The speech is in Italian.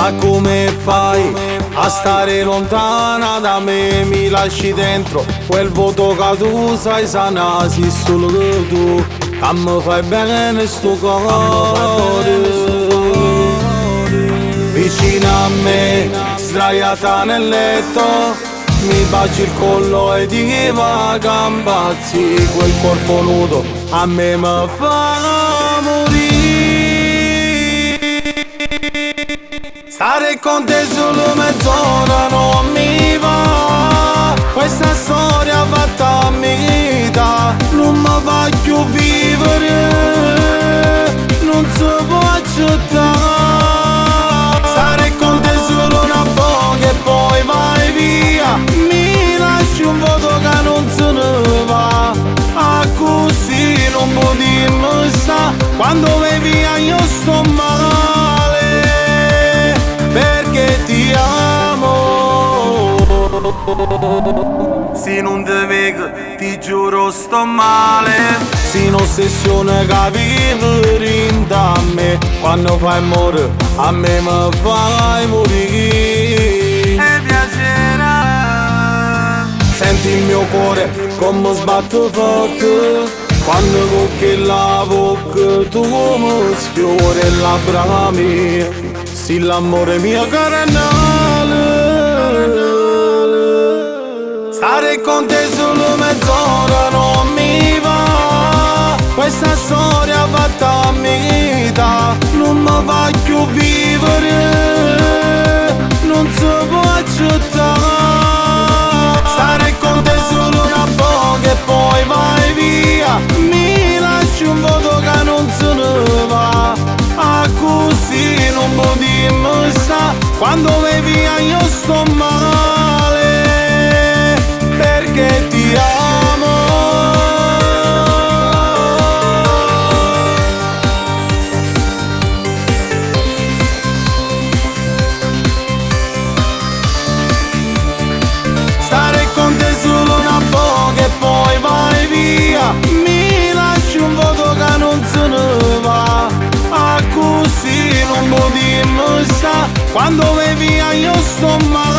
Ma come fai a stare lontana da me? Mi lasci dentro quel voto che tu sai sanare, solo che tu a me fai bene sto cuore. Vicino a me, sdraiata nel letto, mi baci il collo e ti va gambazzi. Quel corpo nudo a me mi fa morire. Stare con te solo mezz'ora non mi va. Questa storia fatta a vita non mi fa più vivere, non si può accettare. Stare con te solo una poca e poi vai via. Mi lasci un voto che non se ne va. A così non potremmo stare. Quando vai via io sto male, perché ti amo. Se non ti vedo ti giuro sto male. Se un'ossessione che vivi da me, quando fai amore a me mi fai morire. E piacerà. Senti il mio cuore come sbatte forte quando tocchi la bocca tu mi sfiori le labbra mie. Sì, l'amore mio carnale. Stare con te solo mezz'ora non mi va. Questa storia fatta a vita non mi fa più vivere, non si può accettare. Stare con te solo una poca e poi vai via. Mi lasci un voto che non se ne va. A così non potremmo stare. Quando vai via io sto male, perché ti amo. Stare con te solo una poca e poi vai via. Mi lasci un voto che non se ne va. A così non potremmo stare. Quando vai via io sto male.